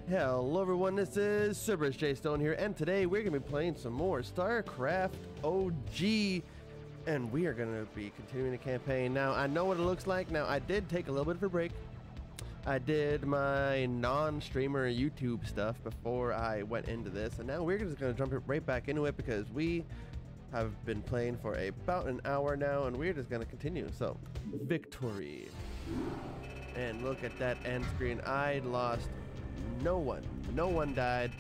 Hello everyone, this is Cerberus J Stone here, and today we're going to be playing some more Starcraft OG, and we are going to be continuing the campaign. Now, I know what it looks like. Now, I did take a little bit of a break. I did my non-streamer YouTube stuff before I went into this, and now we're just going to jump right back into it because we have been playing for about an hour now, and we're just going to continue. So, victory. And look at that end screen. I lost no one died.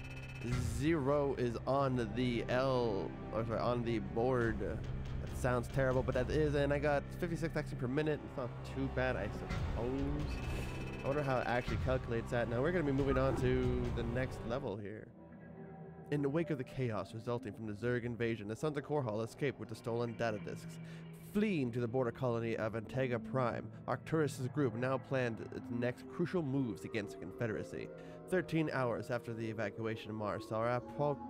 0 is on the on the board. That sounds terrible, but that is, and I got 56 action per minute. It's not too bad, I suppose. I wonder how it actually calculates that. Now we're going to be moving on to the next level here. In the wake of the chaos resulting from the Zerg invasion, the Sons of Korhal escaped with the stolen data disks. Fleeing to the border colony of Antega Prime, Arcturus' group now planned its next crucial moves against the Confederacy. 13 hours after the evacuation of Mars, our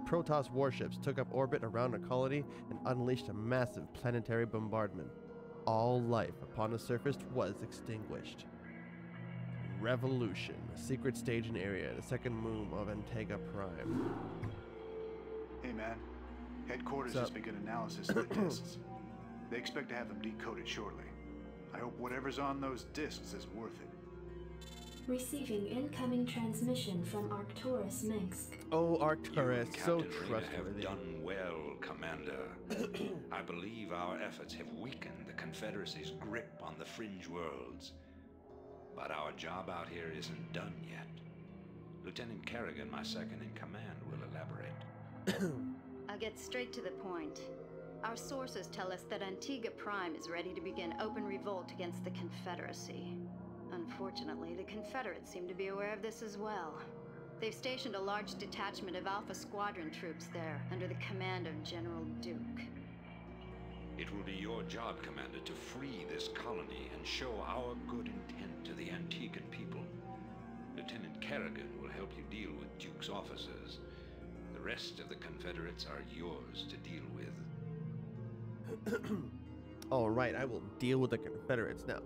Protoss warships took up orbit around the colony and unleashed a massive planetary bombardment. All life upon the surface was extinguished. Revolution, a secret staging area, the second moon of Antega Prime. Hey man, headquarters has begun analysis of the disks. They expect to have them decoded shortly. I hope whatever's on those disks is worth it. Receiving incoming transmission from Arcturus Minsk. Oh, Arcturus, so Captain trustworthy. have done well, Commander. I believe our efforts have weakened the Confederacy's grip on the fringe worlds. But our job out here isn't done yet. Lieutenant Kerrigan, my second in command, will elaborate. I'll get straight to the point. Our sources tell us that Antega Prime is ready to begin open revolt against the Confederacy. Unfortunately, the Confederates seem to be aware of this as well. They've stationed a large detachment of Alpha Squadron troops there, under the command of General Duke. It will be your job, Commander, to free this colony and show our good intent to the Antiguan people. Lieutenant Kerrigan will help you deal with Duke's officers. The rest of the Confederates are yours to deal with. Alright, I will deal with the Confederates now.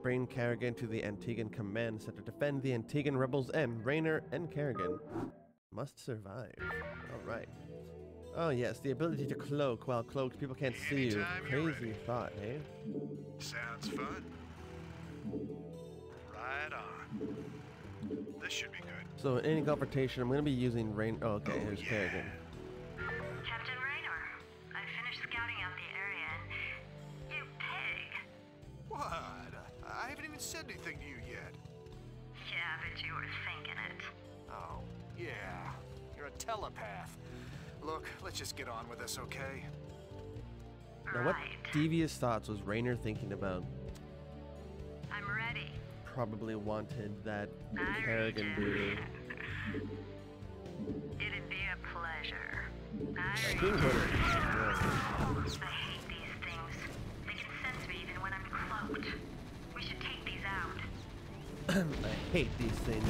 Bring Kerrigan to the Antiguan Command Center. Defend the Antiguan rebels, and Raynor and Kerrigan must survive. Alright. Oh yes, the ability to cloak while cloaked people can't see you. Crazy thought, eh? Sounds fun. Right on. This should be good. So in any confrontation, I'm going to be using Raynor. Oh, okay, here's Kerrigan. Captain Raynor, I finished scouting out the area and... You pig! What? I haven't even said anything to you yet. Yeah, but you were thinking it. Oh, yeah. You're a telepath. Look, let's just get on with this, okay? Now, what devious thoughts was Raynor thinking about? I'm ready. Probably wanted that I Kerrigan read dude. It'd be a pleasure. I hate these things. They can sense me even when I'm cloaked. We should take these out. I hate these things.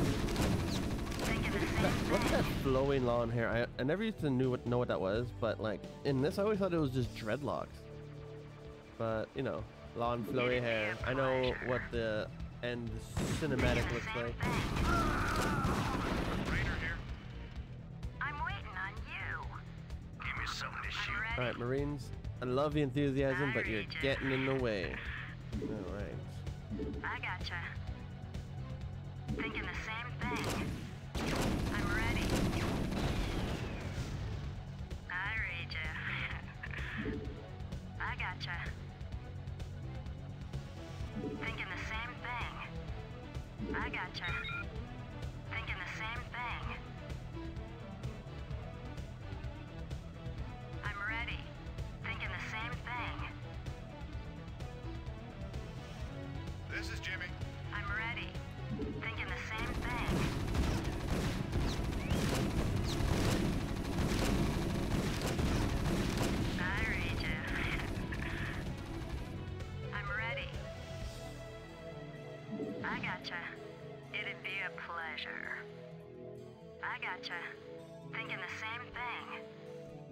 Thinking the same What's that thing. flowing long hair? I never used to know what that was, but like in this I always thought it was just dreadlocks. But you know, long flowy hair. I know what the end cinematic looks like. Raynor here. I'm waiting on you. Give me something to shoot. I'm ready. Alright, Marines. I love the enthusiasm, but you're getting in the way. Alright. I gotcha. Thinking the same thing. I'm ready. I read you. I gotcha. Thinking the same thing. I gotcha. Thinking the same thing. I'm ready. Thinking the same thing. This is Jimmy. I'm ready. Thinking the same thing. I read you. I'm ready. I gotcha. It'd be a pleasure. I gotcha. Thinking the same thing.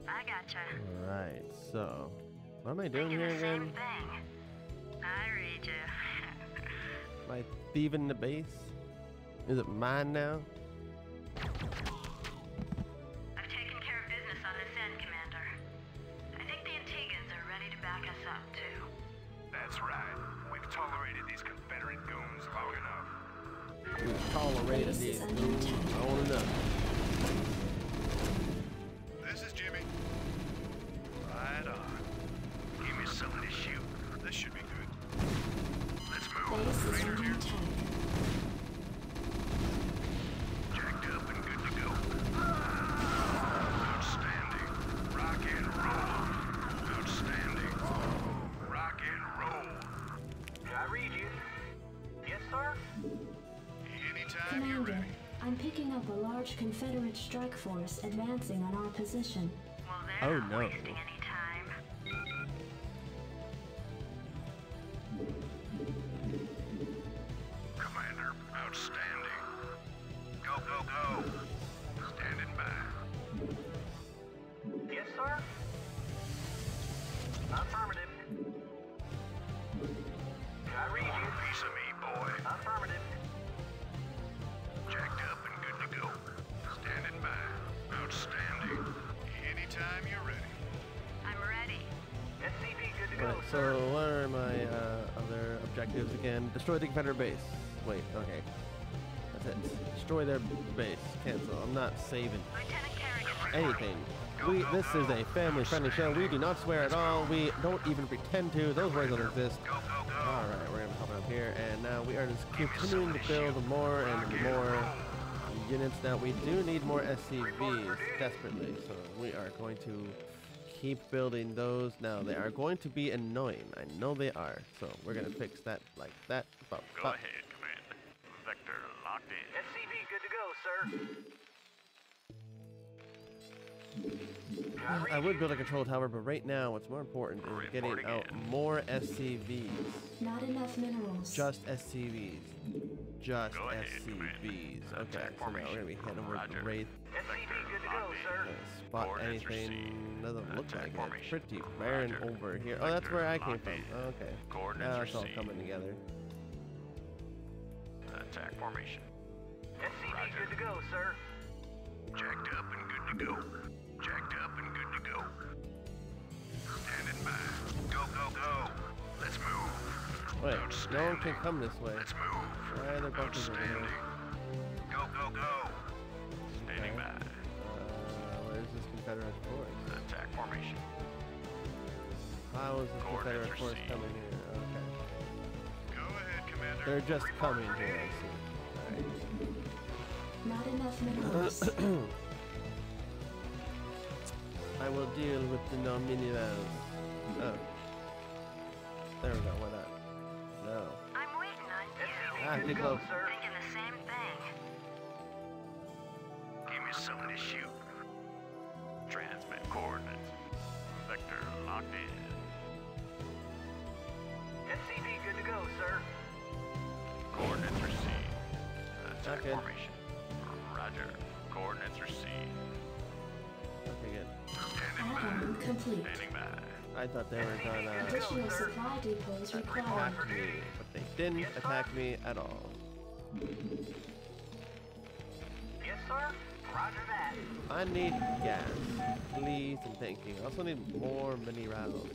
I gotcha. Alright, so what am I doing Thinking here the same again? thing. I read you. Am I thieving the base? Is it mine now? rate base indeed. is under attack. I want to know. This is Jimmy. Right on. Give me something to shoot. This should be good. Let's move. Base is under attack. Jacked up and good to go. Outstanding. Rock and roll. Outstanding. Rock and roll. I read you. Yes, sir? Anytime you're Commander, ready. I'm picking up a large Confederate strike force advancing on our position. Well, they're Oh, not no. wasting any time. Commander, outstanding. Go, go, go. Standing by. Yes, sir? Affirmative. I read Want you. a piece of me, boy. Affirmative. Jacked up and good to go. Standing by. Outstanding. Anytime you're ready. I'm ready. SCV good to go, Right, sir. so what are my other objectives again? Destroy the Confederate base. Wait, okay. That's it. Destroy their base. Cancel. I'm not saving Lieutenant Kerrigan. anything. This is a family-friendly show. We do not swear at all. We don't even pretend to. Those words don't exist. Go, go, go. Alright, we're gonna be popping up here, and now we are just continuing to build more and more units. Now we do need more SCVs desperately, so we are going to keep building those. Now they are going to be annoying. I know they are, so we're gonna fix that like that. Bop, bop. Commander. Vector locked in. SCV good to go, sir. I would build a control tower, but right now what's more important is getting Reporting out in. more SCVs. Not enough minerals. Just SCVs. Just Go ahead, SCVs. Commander. Okay, Attack so now we're gonna be heading over formation. to Wraith. SCV good to go, sir. Spot Coordinates anything. received. Doesn't look Attack like it. It's formation. pretty barren Roger. over here. Oh, that's where I came Locked from. in. Okay. Coordinates Now it's all received. coming together. Attack formation. SCV good to go, sir. Jacked up and good to go. Jacked up and good to go. Standing by. Go, go, go. Let's move. Wait, no one can come this way. Let's move. Why are there bunkers over here? Outstanding. Go, go, go. Standing Okay. by. Where's this Confederate force? Attack formation. How is this Coordinates Confederate force received. coming here? Okay. Go ahead, Commander. They're just Report coming for here, I duty. see. Not enough minerals. Alright. I will deal with the non-minerals. Oh. There we go, why not? No. I'm waiting on you. Ah, Good too to close. go, sir. Thinking the same thing. Give me something to shoot. Transmit coordinates. Vector locked in. SCV good to go, sir. Coordinates received. Attack Okay. formation. Roger. Coordinates received. Okay, good. Add-on complete. Standing by. I thought they were gonna Additional supply depots required. attack me, but they didn't attack me at all. Yes, sir. Roger that. I need gas, please and thank you. I also need more minerals.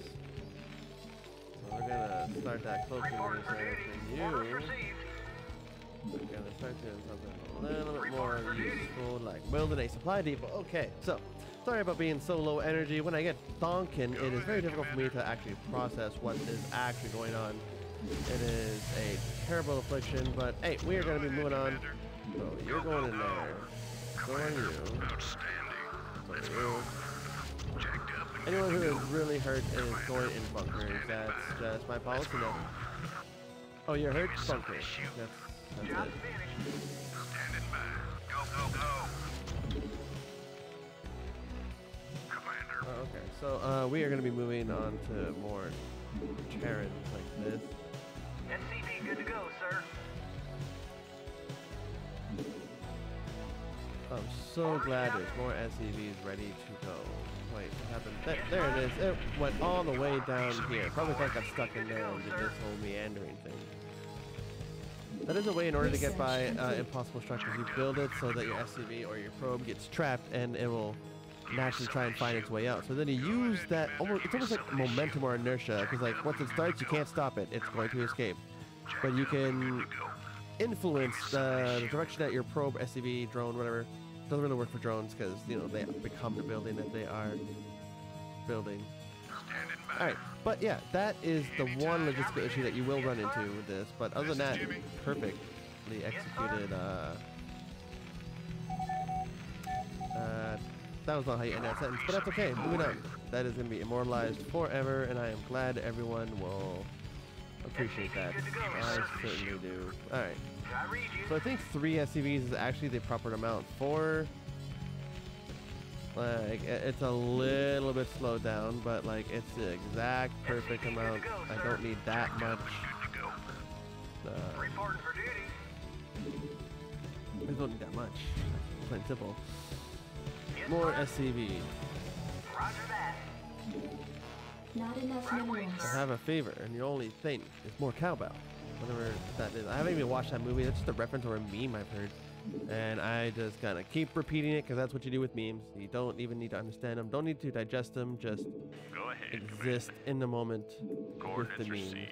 So we're gonna start that cloaking Reporting for research, duty. and Orders you received. we're gonna start doing something a little bit more useful, like building a supply depot. Okay, so sorry about being so low energy. When I get donkin', it is very difficult for me to actually process what is actually going on. It is a terrible affliction, but hey, we are gonna be moving on. So you're going in there. So are you. Outstanding. So you. Jacked up and Anyone who is really hurt is going in bunkers. That's just my policy now. Oh, you're hurt? Bunkers. That's Job it. finished. standing by. Go, go, go. Commander. Oh, okay. So we are going to be moving on to more Terrans like this. SCV good to go, sir. I'm so glad there's more SCVs ready to go. Wait, what happened? There it is. It went all the way down here. Probably got stuck in there and did this whole meandering thing. That is a way in order to get by impossible structures. You build it so that your SCV or your probe gets trapped and it will naturally try and find its way out. So then you use that, it's almost like momentum or inertia, because like once it starts you can't stop it. It's going to escape. But you can influence the direction that your probe, SCV, drone, whatever. Doesn't really work for drones because, you know, they become the building that they are building. Alright, but yeah, that is the one logistical issue that you will run into with this. But other than that, perfectly executed. That was not how you end that sentence, but that's okay. Moving on. That is going to be immortalized forever, and I am glad everyone will appreciate that. I certainly do. Alright. So I think 3 SCVs is actually the proper amount. 4, like, it's a little bit slowed down, but like, it's the exact perfect amount. I don't need that much. I don't need that much. Plain simple. More SCV. Not enough minerals. I have a favor, and your only thing is more cowbell. Whatever that is. I haven't even watched that movie. That's just a reference or a meme I've heard. And I just kind of keep repeating it because that's what you do with memes. You don't even need to understand them. Don't need to digest them. Just exist in the moment with the meme.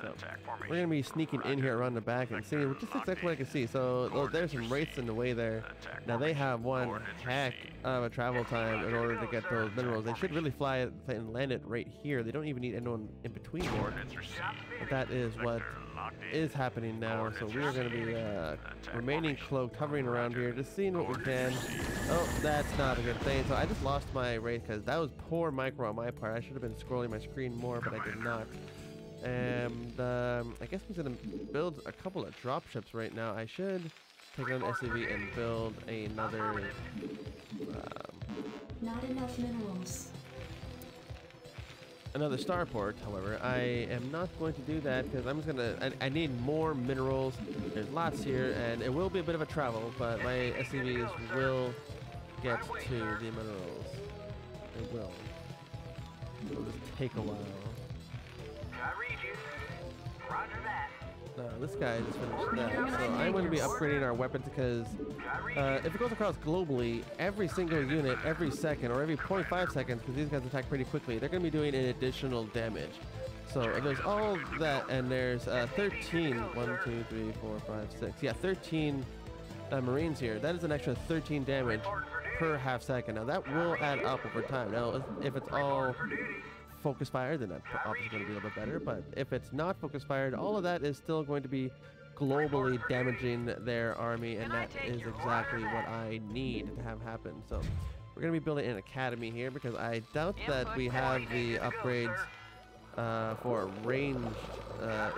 So we're going to be sneaking in here around the back and seeing just exactly what I can see. So there's some wraiths in the way there. Now they have one heck of a travel time in order to get those minerals. They should really fly it and land it right here. They don't even need anyone in between them. But that is what is happening now. So we are going to be remaining cloaked, hovering around here, just seeing what we can. Oh, that's not a good thing. So I just lost my wraith because that was poor micro on my part. I should have been scrolling my screen more, but I did not. And I guess I'm going to build a couple of drop ships right now. I should take on SCV and build another... Not enough minerals. Another starport, however. I am not going to do that because I'm just going to... I need more minerals. There's lots here, and it will be a bit of a travel, but my SCVs will get to the minerals. It will. It'll just take a while. No, this guy just finished that. So I'm going to be upgrading our weapons because if it goes across globally, every single unit, every second, or every 0.5 seconds, because these guys attack pretty quickly, they're going to be doing an additional damage. So there's all that, and there's 13, 1, 2, 3, 4, 5, 6. Yeah, 13 Marines here. That is an extra 13 damage per half second. Now that will add up over time. Now, if it's all focus fire, then that obviously going to be a little bit better, but if it's not focus fired, all of that is still going to be globally damaging their army, and that is exactly what I need to have happen. So we're going to be building an academy here because I doubt that we have the upgrades for a range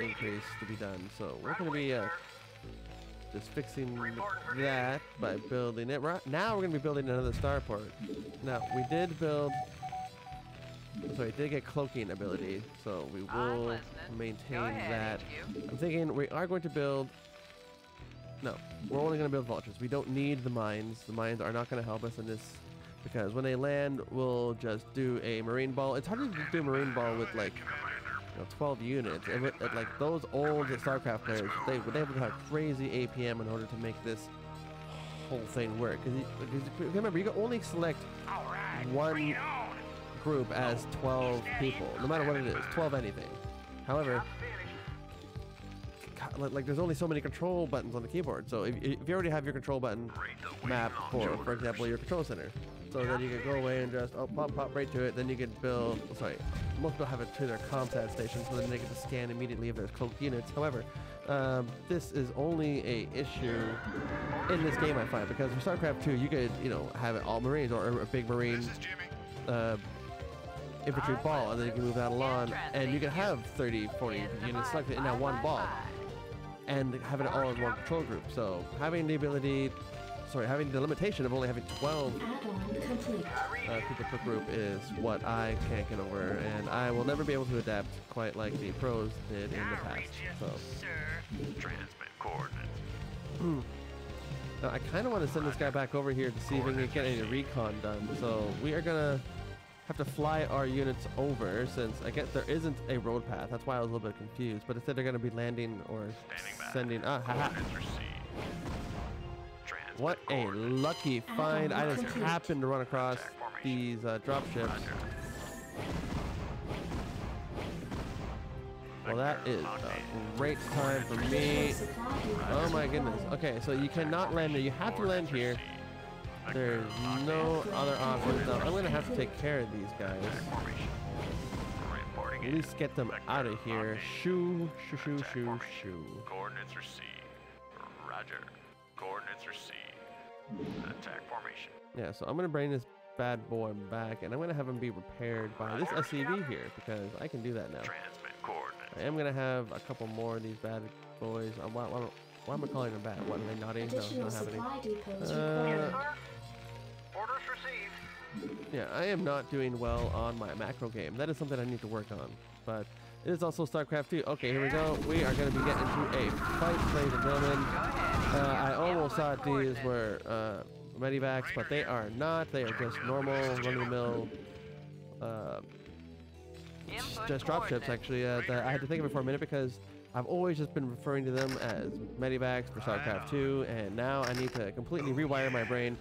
increase to be done. So we're going to be just fixing that by building it. Now we're going to be building another starport. Now we did build... So I did get cloaking ability, so we will maintain that. I'm thinking we are going to build... No, we're only going to build vultures. We don't need the mines. The mines are not going to help us in this, because when they land, we'll just do a marine ball. It's harder to do a marine ball with like 12 units. And with, like those old Starcraft players, they would have crazy APM in order to make this whole thing work. Because remember, you can only select one group as 12 people, no matter what it is, 12 anything. However, like there's only so many control buttons on the keyboard. So if you already have your control button map for example, your control center, so then you can go away and just pop right to it. Then you can build. Sorry, most people have it to their comsat station, so then they get to scan immediately if there's cloaked units. However, this is only a issue in this game, I find, because for StarCraft 2, you could have it all Marines or a big Marine infantry ball, and then you can move that along, and you can have 30, 40 units selected in that one ball, and having it all in one control group. So having the ability, having the limitation of only having 12 people per group is what I can't get over, and I will never be able to adapt quite like the pros did in the past. So Transmit coordinates. now I kind of want to send this guy back over here to see if we can get any recon done. So we are gonna have to fly our units over, since I guess there isn't a road path. That's why I was a little bit confused, but instead they're going to be landing or sending... haha. What a lucky find. I just happened to run across these drop ships. Well, that is a great time for me. Oh my goodness. Okay, so you cannot land there. You have to land here. There's no other options. Now, I'm going to have to take care of these guys. At least get them out of here. Shoo, shoo, shoo, shoo, shoo. Coordinates are C. Roger. Coordinates are C. Attack formation. Yeah, so I'm going to bring this bad boy back, and I'm going to have him be repaired by this SCV here, because I can do that now. Transmit coordinates. I am going to have a couple more of these bad boys. Why am I calling them bad? What, are they naughty? No, don't have any. Orders received. Yeah, I am not doing well on my macro game. That is something I need to work on. But it is also Starcraft 2. Okay, here we go. We are going to be getting into a fight, ladies and gentlemen. I almost thought these were medivacs, but they are not. They are just normal, run-of-the-mill, just dropships, actually. I had to think of it for a minute because I've always just been referring to them as medivacs for Starcraft 2, and now I need to completely rewire my brain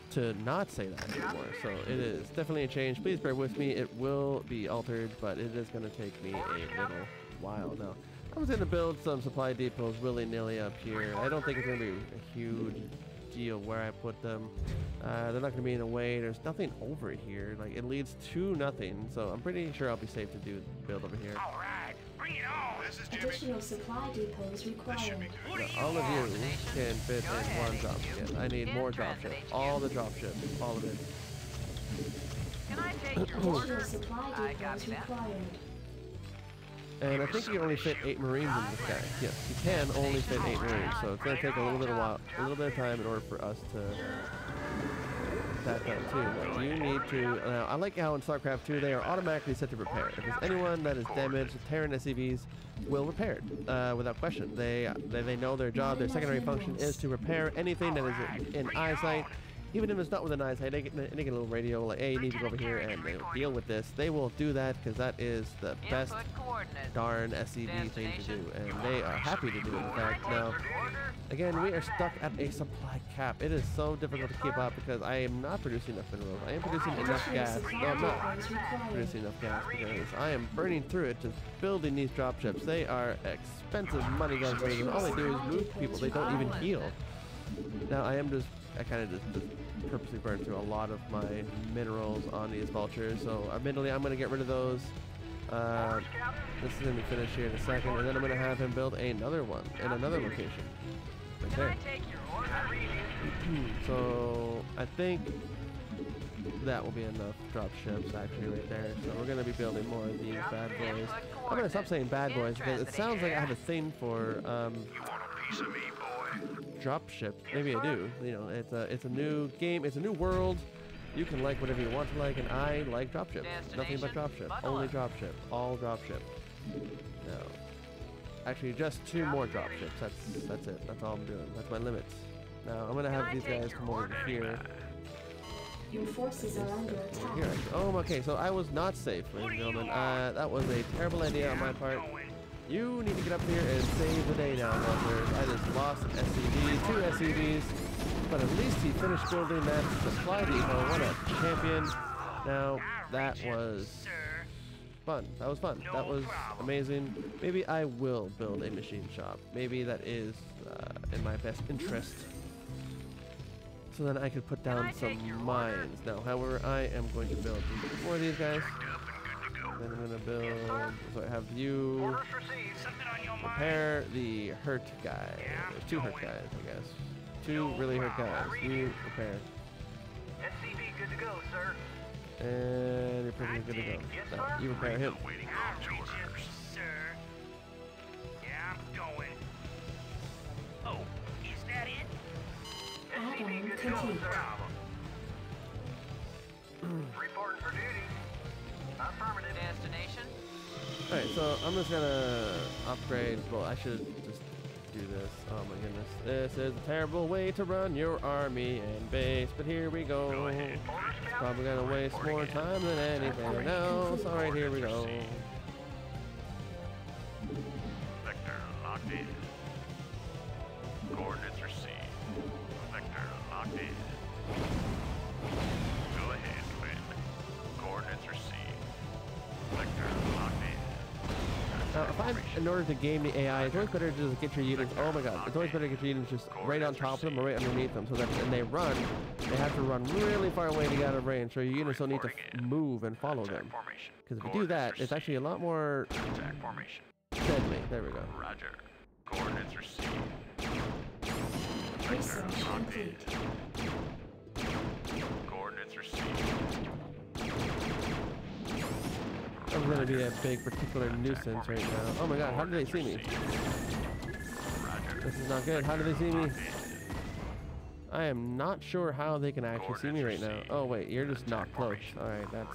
to not say that anymore. So it is definitely a change. Please bear with me. It will be altered, but it is going to take me a little while. Now, I was going to build some supply depots willy-nilly up here. I don't think it's going to be a huge deal where I put them. They're not going to be in the way. There's nothing over here. Like, it leads to nothing, so I'm pretty sure I'll be safe to build over here. All right, bring it on. This is Jimmy. Additional supply depots required. Now, all of you can fit in one dropship. I need more dropships. All the dropships. All of it. Can I take your Additional order? supply I depots copy that. required. And I think you can only fit 8 Marines in this guy. Yes, you can only fit 8 Marines, so it's going to take a little bit of time in order for us to that done too. Now, you need to. I like how in Starcraft 2 they are automatically set to repair. If there's anyone that is damaged, Terran SCVs will repair it without question. They know their job. Their secondary function is to repair anything that is in eyesight. Even if it's not with an eyesight, they get a little radio like, hey, you need to go over here and they'll deal with this. They will do that because that is the best darn SCV thing to do, and they are happy to do it. In fact, now, again, we are stuck at a supply cap. It is so difficult to keep up because I am not producing enough minerals. I am producing enough gas. No, I'm not producing enough gas because I am burning through it just building these dropships. They are expensive money guns, and all they do is move people. They don't even heal. Now, I kind of just purposely burned through a lot of my minerals on these vultures, so admittedly I'm going to get rid of those. This is going to be finished here in a second, and then I'm going to have him build another one in another location. Right there. So I think that will be enough drop ships actually right there. So we're going to be building more of these bad boys. I'm going to stop saying bad boys because it sounds like I have a thing for You want a piece of me, boy? drop ships. Maybe I do. You know, it's a new game. It's a new world. You can like whatever you want to like, and I like dropship. Nothing but dropship. Only dropship. All dropship. No. Actually, just 2 more dropships. That's it. That's all I'm doing. That's my limits. Now I'm gonna have these guys come over here. Your forces are under attack. Here, actually. Oh, okay. So I was not safe, ladies and gentlemen. That was a terrible idea on my part. You need to get up here and save the day now, Walters. I just lost an SCV, 2 SCVs, but at least he finished building that supply depot. What a champion. Now, that was fun. That was fun. That was amazing. Maybe I will build a machine shop. Maybe that is in my best interest. So then I could put down some mines. Now, however, I am going to build more of these guys. Then I'm gonna build, so I have you repair the hurt guy. 2 hurt guys, I guess. 2 really hurt guys. You repair. SCV good to go, sir. And you're pretty good to go. Now, you repair him. Sir. Yeah, I'm going. Oh, is that it? Add-on complete. Reporting for duty. Affirmative. Destination. Alright, so I'm just gonna upgrade. Well, I should just do this. Oh my goodness. This is a terrible way to run your army and base, but here we go. It's probably gonna waste more time than anything else. Alright, here we go. Vector locked in. Coordinates received. Vector locked in. Go ahead, Quinn. Coordinates received. Vector locked in. Now, if I find in order to game the AI, it's always better to just get your units. Oh my god, it's always better to get your units just right on top of them or right underneath them, so that when they run, they have to run really far away to get out of range. So your units don't need to move and follow them. Because if you do that, it's actually a lot more deadly. There we go. Roger. Coordinates received. Research complete. Coordinates received. I'm going to be a big particular nuisance right now. Oh my god, how did they see me? This is not good. How do they see me? I am not sure how they can actually see me right now. Oh wait, you're just not close. Alright, that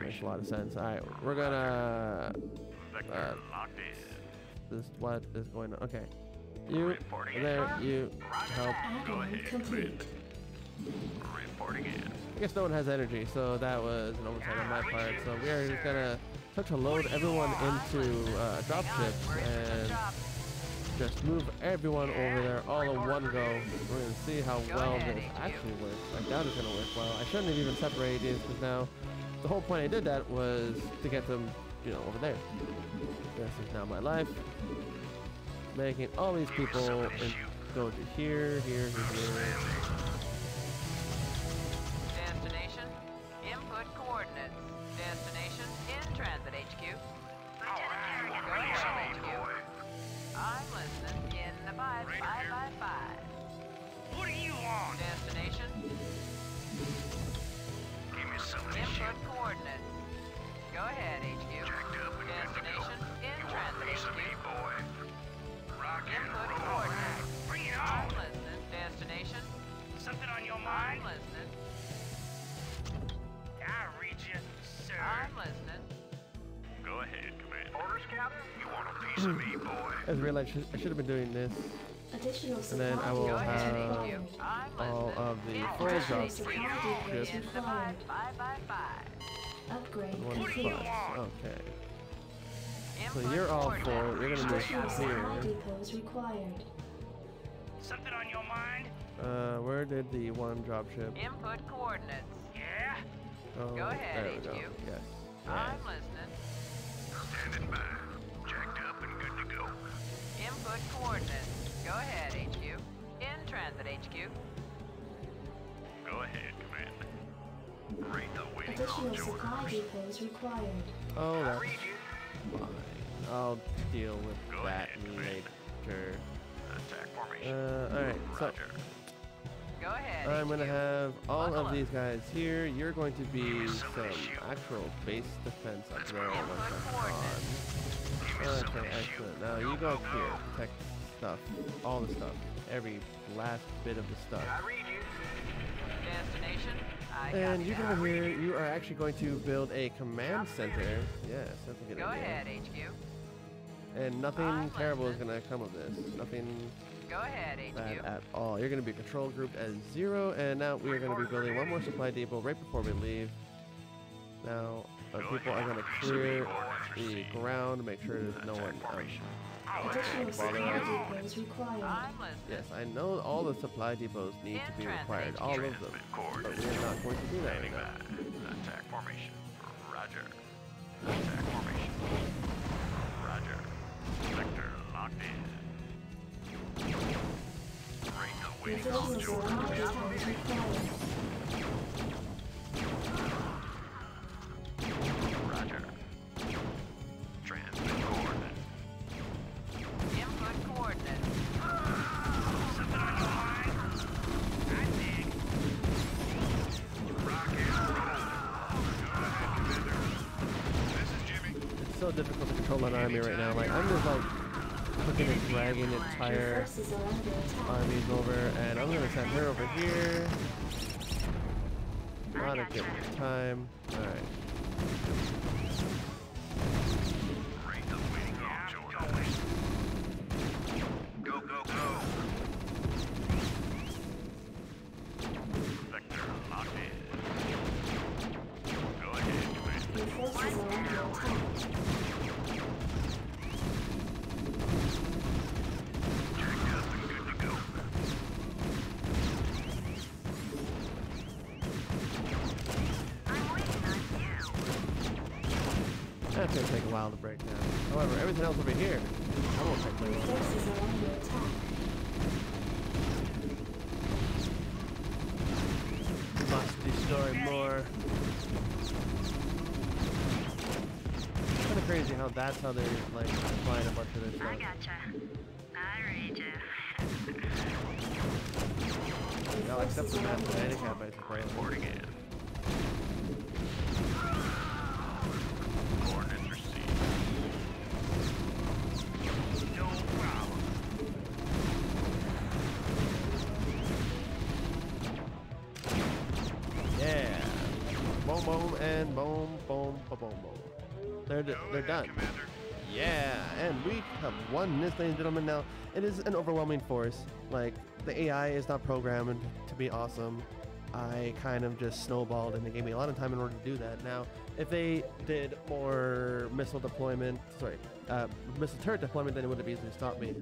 makes a lot of sense. Alright, we're gonna... what is going on? Okay. You, there, you, help. Add-on complete. Reporting in. I guess no one has energy, so that was an oversight on my part. So we are just gonna start to load everyone into dropships and just move everyone over there all in one go. We're gonna see how well this actually works. I doubt it's gonna work well. I shouldn't have even separated these because now the whole point I did that was to get them, you know, over there. This is now my life. Making all these people go to here, here, here. Destination, input coordinates. Destination, in transit HQ. Go ahead, HQ. I'm listening in the 555. What do you want? Destination, Give me some of this shit. input coordinates. Go ahead, HQ. Jacked up and good to go. Destination, in You want a transit piece of HQ. me, boy? Rock and Input roll. coordinates. Bring it I'm on. listening. Destination, Something on your I'm mind? listening. I read you, sir. I'm listening. Go ahead, Commander. Orders, Captain? You want a piece of me, boy? I just realized I should have been doing this. Additional And then I will Go ahead, have HQ. I'm all listening. of the In full transit drop HQ. ships. In the 555. Upgrade One complete. plus. Okay. So Input you're all coordinates. full. You're gonna Additional move supply here. depots required. Something on your mind? Where did the one dropship Input coordinates. Yeah? go? Go ahead, There we go. HQ. Yes. I'm listening. Standing by. Jacked up and good to go. Input coordinates. Go ahead, HQ. In transit HQ. Go ahead, Commander. Rate the waiting on Additional supply orders. depots required. Oh, I that's read you. fine. I'll deal with Go that ahead, Commander. later. Attack formation. Alright, so Roger. Go ahead, I'm gonna HQ. have all Buckle of up. these guys here. You're going to be me some some of this shield. actual base defense up Let's there. move. Once Input I'm coordinates. Give me done. some of Okay, this excellent. shield. Now you go up here. Protect stuff. All the stuff. Every last bit of the stuff. I read you. Destination. I And copy you that. come over here, you are actually going to build a command center. Yes, that's a good Go idea. ahead, HQ. And nothing I'm terrible is listening. going to come of this. Nothing Go ahead, bad HQ. at all. You're going to be control grouped as 0, and now we are going to be building one more supply depot right before we leave. Now, people are going to clear the ground, make sure there's no one Additional supply bother. depots required. I'm listening. Yes, I know all the supply depots need to be required, all of them, but we are not going to do that right now. Attack formation. Roger. Attack formation. Roger. Sector locked in. Rate the waiting on Additional supply depots required. Roger. Transmit coordinates. Input coordinates. Something on your mind? I dig. Rock and roll. Go ahead, Commander. This is Jimmy. It's so difficult to control an army right now. Like, I'm just like clicking and dragging Your entire forces are under attack. armies over, and I'm gonna send her over here. Not a good time. Alright. Rate the waiting on orders. Go, go, go. Sector locked in. Go ahead, Commander. Your forces are under attack. Jacked up and good to go. I'm waiting on you. That's gonna take a while to break down. However, everything else over here, I won't take very Your long. forces are under attack. We must destroy more. It's kind of crazy how that's how they're like applying a bunch of this I stuff. gotcha. I read you. No, except for that handicap, I think. Report again. Coordinates received. No problem. Yeah. Boom, boom, and boom, boom, boom, boom, boom. They're done. Commander. Yeah, and we have won this, ladies and gentlemen. Now, it is an overwhelming force. Like, the AI is not programmed to be awesome. I kind of just snowballed, and it gave me a lot of time in order to do that. Now, if they did more missile deployment, missile turret deployment, then it would have easily stopped me.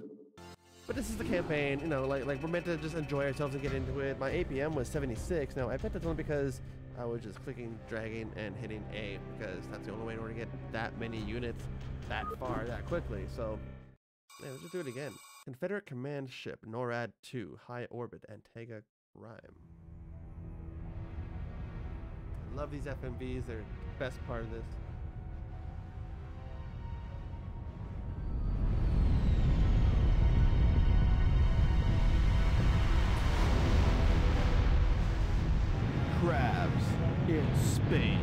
But this is the campaign, you know, like we're meant to just enjoy ourselves and get into it. My APM was 76. Now, I bet that's only because I was just clicking, dragging, and hitting A, because that's the only way in order to get that many units that far that quickly. So, yeah, let's just do it again. Confederate command ship, NORAD 2, high orbit, Antigua Rhyme. I love these FMVs, they're the best part of this. Crabs in space.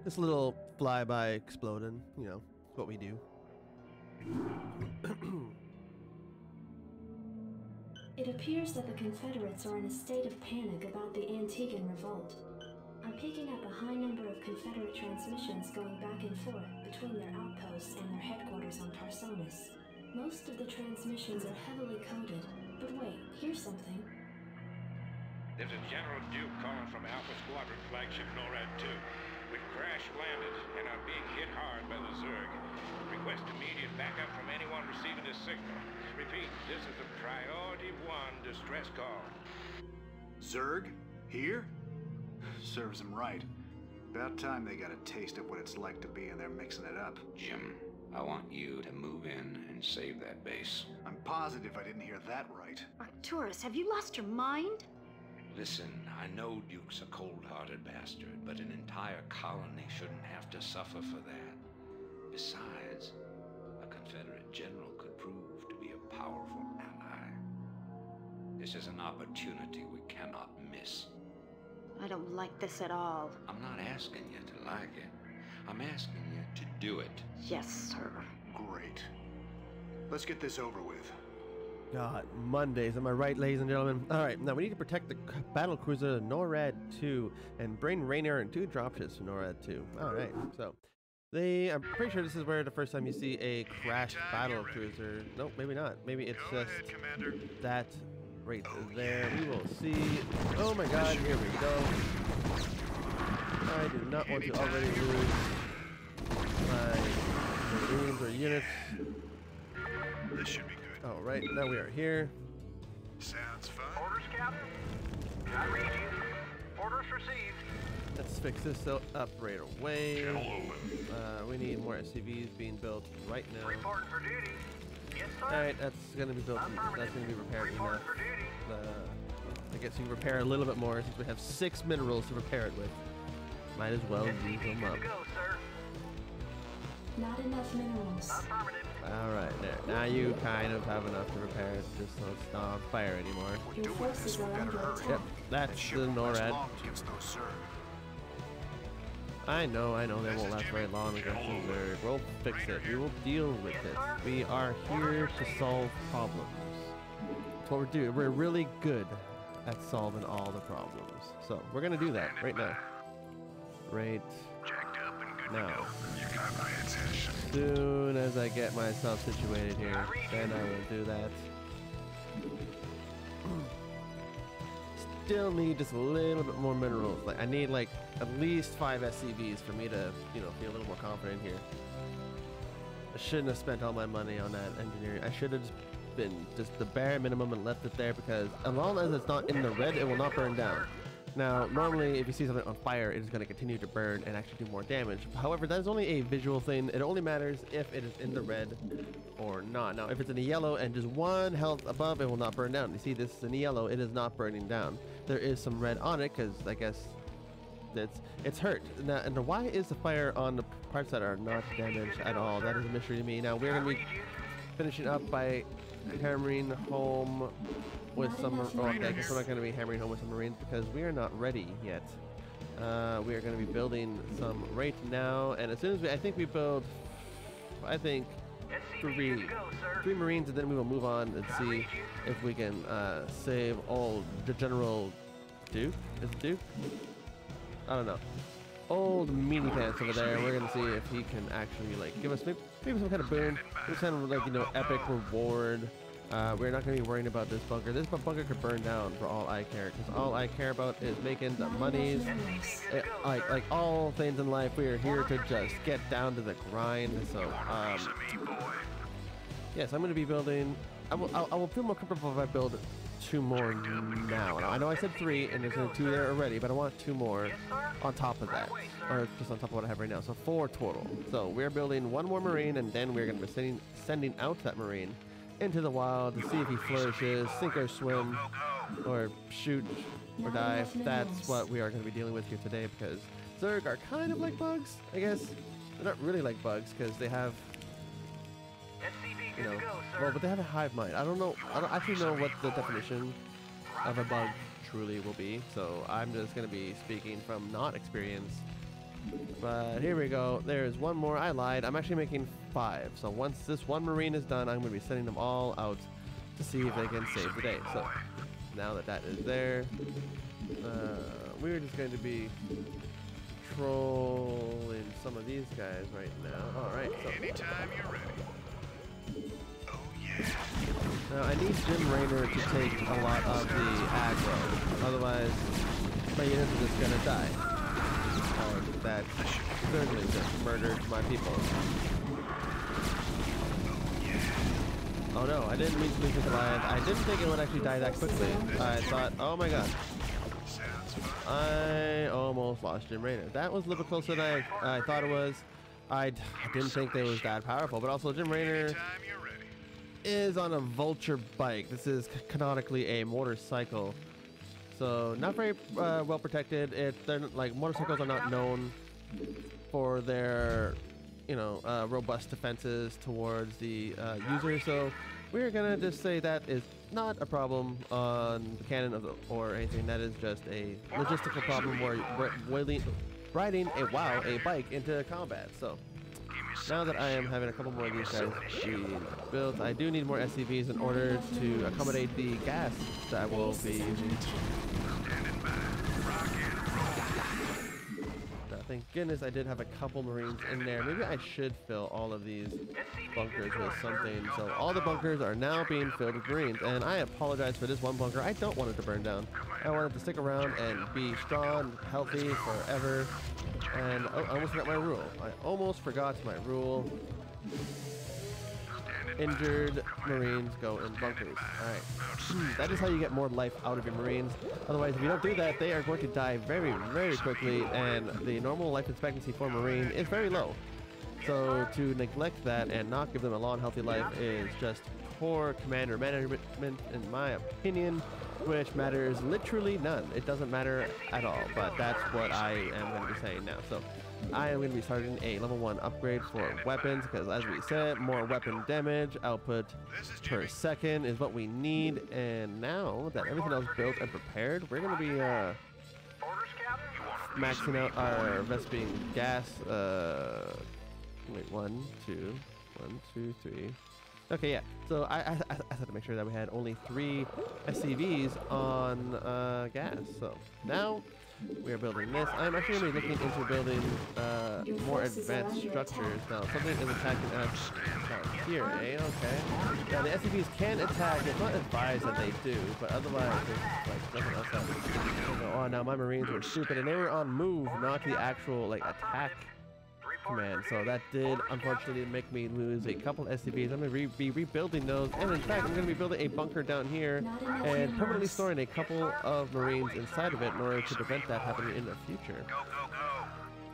This little flyby exploding, you know, what we do. It appears that the Confederates are in a state of panic about the Antiguan revolt. I'm picking up a high number of Confederate transmissions going back and forth between their outposts and their headquarters on Tarsonis. Most of the transmissions are heavily coded, but wait, here's something. There's a General Duke calling from Alpha Squadron flagship NORAD 2. We've crash landed and are being hit hard by the Zerg. Request immediate backup from anyone receiving this signal. Repeat, this is a priority 1 distress call. Zerg? Here? Serves them right. About time they got a taste of what it's like to be in there mixing it up. Jim, I want you to move in and save that base. I'm positive I didn't hear that right. Arcturus, have you lost your mind? Listen, I know Duke's a cold-hearted bastard, but an entire colony shouldn't have to suffer for that. Besides, a Confederate general could prove to be a powerful ally. This is an opportunity we cannot miss. I don't like this at all. I'm not asking you to like it. I'm asking you to do it. Yes, sir. Great. Let's get this over with. God, Mondays, am I right, ladies and gentlemen? Alright, now we need to protect the battle cruiser NORAD 2 and bring Rainier and 2 dropships to NORAD 2. Alright, so I'm pretty sure this is where the first time you see a crashed battle cruiser. Nope, maybe not. Maybe it's Go just ahead, Commander. that right there. We will see. Oh my god, here we go. I do not want to already lose my marines or units. This should be good. All right, now we are here. Sounds fun. Orders, Captain. I read you. Orders received. Let's fix this up right away. Channel open. We need more SCVs being built right now. Reporting for duty. Yes, sir. All right, that's gonna be built. That's gonna be repaired enough. Reporting for duty. I guess you can repair a little bit more since we have 6 minerals to repair it with. Might as well use SCV them good up. to go, sir. Not enough minerals. Affirmative. All right, there. Now you kind of have enough to repair it, just so it's not on fire anymore. Your forces are under attack. Yep, that's the NORAD. Against those Zerg. I know, they won't last very long against the Zerg. We'll fix it. We will deal with it. We are here to solve problems. That's what we're doing. We're really good at solving all the problems. So we're gonna do that right now. Right Jacked up and good now. to go. You got my attention. As soon as I get myself situated here, then I will do that. Still need just a little bit more minerals. Like I need like at least 5 SCVs for me to, you know, feel a little more confident here. I shouldn't have spent all my money on that engineering. I should have just been just the bare minimum and left it there, because as long as it's not in the red, it will not burn down. Now, normally, if you see something on fire, it is going to continue to burn and actually do more damage. However, that is only a visual thing. It only matters if it is in the red or not. Now, if it's in the yellow and just one health above, it will not burn down. You see, this is in the yellow. It is not burning down. There is some red on it because I guess it's hurt. Now, and why is the fire on the parts that are not damaged at all? That is a mystery to me. Now, we're going to be finishing up by hammering home with some, okay, I guess we're not going to be hammering home with some Marines because we are not ready yet. We are going to be building some right now, and as soon as I think we build, three Marines, and then we will move on and see if we can save old the General Duke. Is it Duke? I don't know. Old meaty pants over there. We're going to see if he can actually like give us maybe some kind of boon, some kind of like, you know, epic reward. We're not going to be worrying about this bunker. This bunker could burn down for all I care, because all I care about is making the monies. Like all things in life, we are here to just get down to the grind. So, yes, I'm going to be building. I will feel more comfortable if I build 2 more now. I know I said 3, and there's 2 there already, but I want 2 more on top of that, or just on top of what I have right now. So 4 total. So we're building 1 more Marine, and then we're going to be sending out that Marine into the wild to see if he flourishes, sink or swim, or shoot or die. That's what we are going to be dealing with here today, because Zerg are kind of like bugs, I guess. They're not really like bugs because they have, you know, well, but they have a hive mind. I don't actually know what the definition of a bug truly will be, so I'm just going to be speaking from not experience. But here we go. There's 1 more. I lied. I'm actually making 5. So once this 1 Marine is done, I'm going to be sending them all out to see if they can save the day. So now that that is there, we're just going to be trolling some of these guys right now. All right. So Anytime you're ready. Oh yeah. now I need Jim Raynor to take a lot of the aggro. Otherwise, my units are just going to die. That certainly just murdered my people. Oh no, I didn't mean to lose the Goliath. I didn't think it would actually die that quickly. I thought, oh my god. I almost lost Jim Raynor. That was a little bit closer than I thought it was. I didn't think they was that powerful, but also Jim Raynor is on a vulture bike. This is canonically a motorcycle. So not very well protected. They're like, motorcycles are not known for their, you know, robust defenses towards the user. So we're gonna just say that is not a problem on the cannon or anything. That is just a logistical problem where riding a bike into combat. So now that I am having a couple more of these guys built, I do need more SCVs in order to accommodate the gas that will be using. Thank goodness I did have a couple Marines in there. Maybe I should fill all of these bunkers with something. So all the bunkers are now being filled with Marines, and I apologize for this 1 bunker. I don't want it to burn down. I want it to stick around and be strong, healthy forever. And oh, I almost forgot my rule. I almost forgot my rule. Injured Marines go in bunkers. Alright. That is how you get more life out of your Marines. Otherwise, if you don't do that, they are going to die very, very quickly, and the normal life expectancy for a Marine is very low. So to neglect that and not give them a long, healthy life is just poor commander management, in my opinion, which matters literally none. It doesn't matter at all, but that's what I am going to be saying now. So I am going to be starting a level 1 upgrade for weapons, because as we said, more weapon damage output per second is what we need. And now that everything else is built and prepared, we're going to be maxing out our Vespine gas. Wait, 1, 2, 1, 2, 3. Okay, yeah. So I had to make sure that we had only 3 SCVs on gas. So now we are building this. I'm actually going to be looking into building more advanced structures. Now, something is attacking us here, eh? Okay. Now, the SCVs can attack. It's not advised that they do, but otherwise, there's like nothing else that oh, now my Marines were stupid, and they were on move, not the actual like attack command. So that did unfortunately make me lose a couple SCVs. I'm going to be rebuilding those, and in fact, I'm going to be building a bunker down here and permanently storing a couple of Marines inside of it in order to prevent that happening in the future.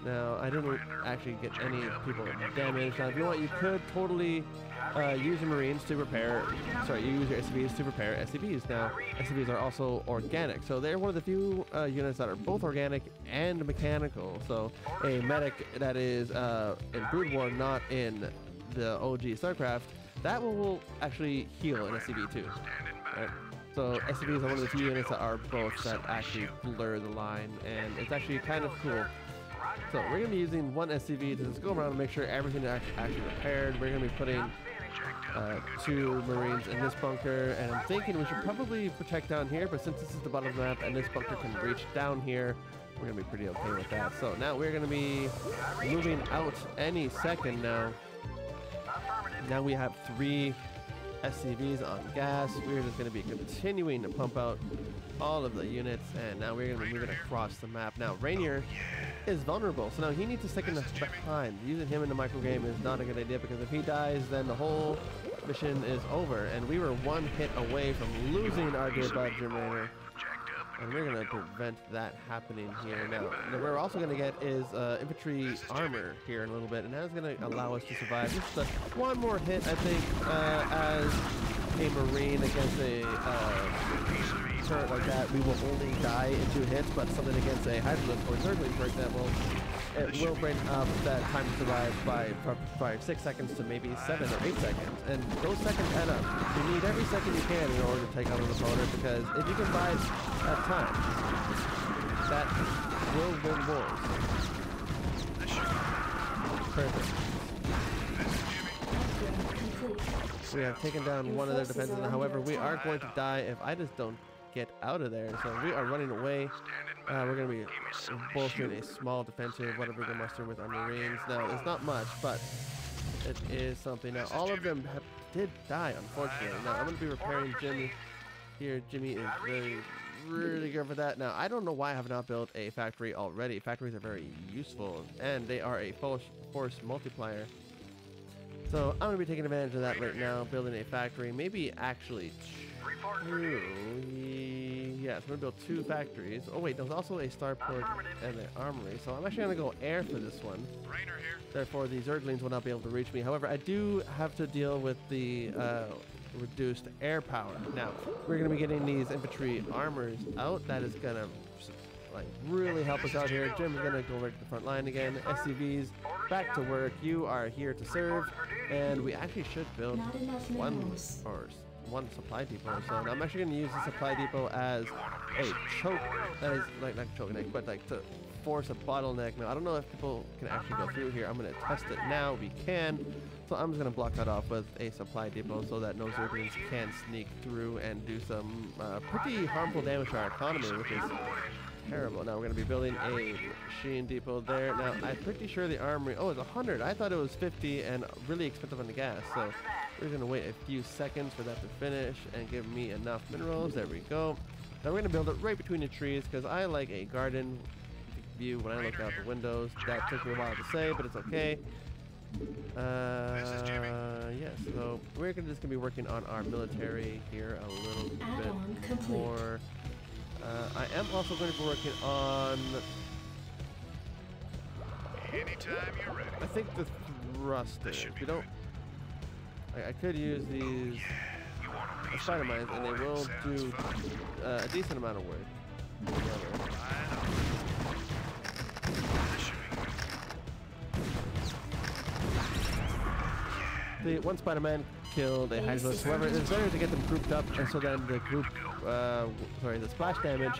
Now, I didn't actually get any people damaged. Now, if you want, you could totally use your Marines to repair, use your SCVs to repair SCVs. Now, SCVs are also organic, so they're one of the few units that are both organic and mechanical. So, a medic that is in Brood War, not in the OG Starcraft, that will actually heal an SCV too. Right? So, SCVs are one of the few units that are both that actually blur the line, and it's actually kind of cool. So we're going to be using one SCV to just go around and make sure everything is actually repaired. We're going to be putting 2 Marines in this bunker, and I'm thinking we should probably protect down here, but since this is the bottom of the map and this bunker can reach down here, we're going to be pretty okay with that. So now we're going to be moving out any second now. Now we have 3 SCVs on gas. We're just going to be continuing to pump out all of the units, and now we're going to be moving across the map. Now Rainier is vulnerable, so now he needs to stick in the behind. Using him in the micro game is not a good idea, because if he dies, then the whole mission is over, and we were 1 hit away from losing our dear bud Jim Rainier, and we're going to prevent that happening here. Now what we're also going to get is infantry armor here in a little bit, and that's going to allow us to survive just one more hit, I think, as a Marine against a turret like that. We will only die in 2 hits, but something against a Hydralisk or Zergling, for example, it will bring up that time to survive by 6 seconds to maybe 7 or 8 seconds, and those seconds add up. You need every second you can in order to take out an opponent, because if you can buy that time, that will win wars. Perfect. We have taken down one of their defenses, however, we are going to die if I just don't get out of there. So we are running away. We're going to be bolstering a small defensive, whatever we can muster with our Marines. Now, it's not much, but it is something. Now, all of them did die, unfortunately. Now, I'm going to be repairing Jimmy here. Jimmy is really good for that. Now, I don't know why I have not built a factory already. Factories are very useful, and they are a force multiplier. So I'm going to be taking advantage of that right now, building a factory, maybe actually 2. Yes, I'm going to build 2 factories. Oh wait, there's also a starport and an armory, so I'm actually going to go air for this one. Therefore, the Zerglings will not be able to reach me. However, I do have to deal with the reduced air power. Now, we're going to be getting these infantry armors out. That is going to really help us out here. Jim's going to go right to the front line again. SCVs, back to work. You are here to serve, and we actually should build one supply depot. So I'm actually going to use the supply depot as a choke, as not choke neck, but like to force a bottleneck. Now I don't know if people can actually go through here. I'm going to test it now. We can. So I'm just going to block that off with a supply depot so that no Zerglings can sneak through and do some pretty harmful damage to our economy, which is terrible. Now we're going to be building a machine depot there. Now I'm pretty sure the armory, oh, it's 100. I thought it was 50 and really expensive on the gas. So we're going to wait a few seconds for that to finish and give me enough minerals. There we go. Now we're going to build it right between the trees, because I like a garden view when I look out the windows. That took me a while to say, but it's okay. Yes, so we're just going to be working on our military here a little bit more. I am also going to be working on, I think, the thrusters. We don't, I could use these spider mines, and they will do a decent amount of work. The one Spider-Man killed a Hydralisk. However, it's better to get them grouped up, and so then the group, the splash damage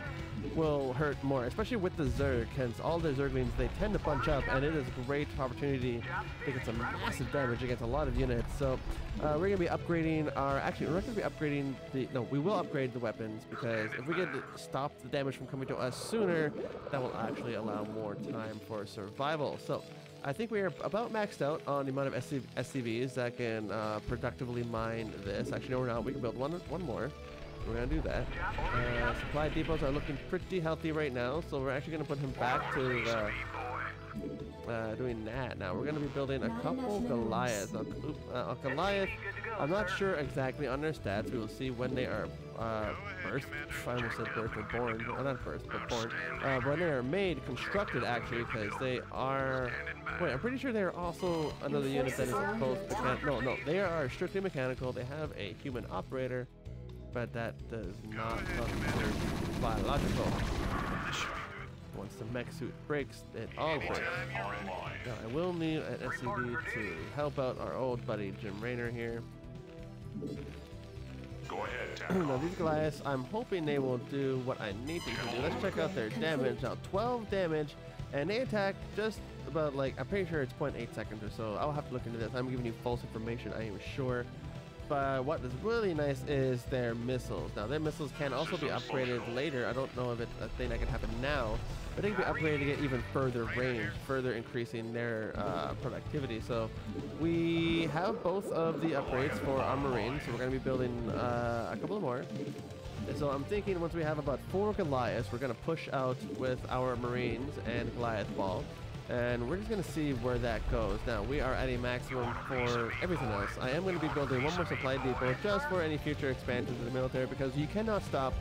will hurt more, especially with the Zerg, hence all the Zerglings, they tend to bunch up, and it is a great opportunity to get some massive damage against a lot of units. So we're going to be upgrading our, actually we're not going to be upgrading the, no, we will upgrade the weapons, because if we get to stop the damage from coming to us sooner, that will actually allow more time for survival. So I think we are about maxed out on the amount of SCVs that can productively mine this. Actually, no, we're not. We can build one more. We're going to do that. Supply depots are looking pretty healthy right now, so we're actually going to put him back to doing that. Now we're going to be building a couple Goliaths. Now, Goliath, I'm not sure exactly on their stats. We will see when they are birthed. I almost said birthed or born. Not birthed, but born. When they are made, constructed actually, because they are... Wait, I'm pretty sure they are also another unit that is both mechanical. No, they are strictly mechanical. They have a human operator, but that does not constitute biological. Once the mech suit breaks, it all breaks. Now, I will need an SCV to help out our old buddy Jim Raynor here. Go ahead, now these Goliaths, I'm hoping they will do what I need them to do. Let's check out their damage. Now 12 damage, and they attack just about like, I'm pretty sure it's 0.8 seconds or so. I'll have to look into this. I'm giving you false information, I am sure. But what is really nice is their missiles. Now their missiles can also be upgraded later. I don't know if it's a thing that can happen now, but they can be upgraded to get even further range, further increasing their productivity. So we have both of the upgrades for our Marines, so we're going to be building a couple more. And so I'm thinking once we have about 4 Goliaths, we're going to push out with our Marines and Goliath Ball. And we're just going to see where that goes. Now, we are at a maximum for everything else. I am going to be building one more supply depot just for any future expansions of the military, because you cannot stop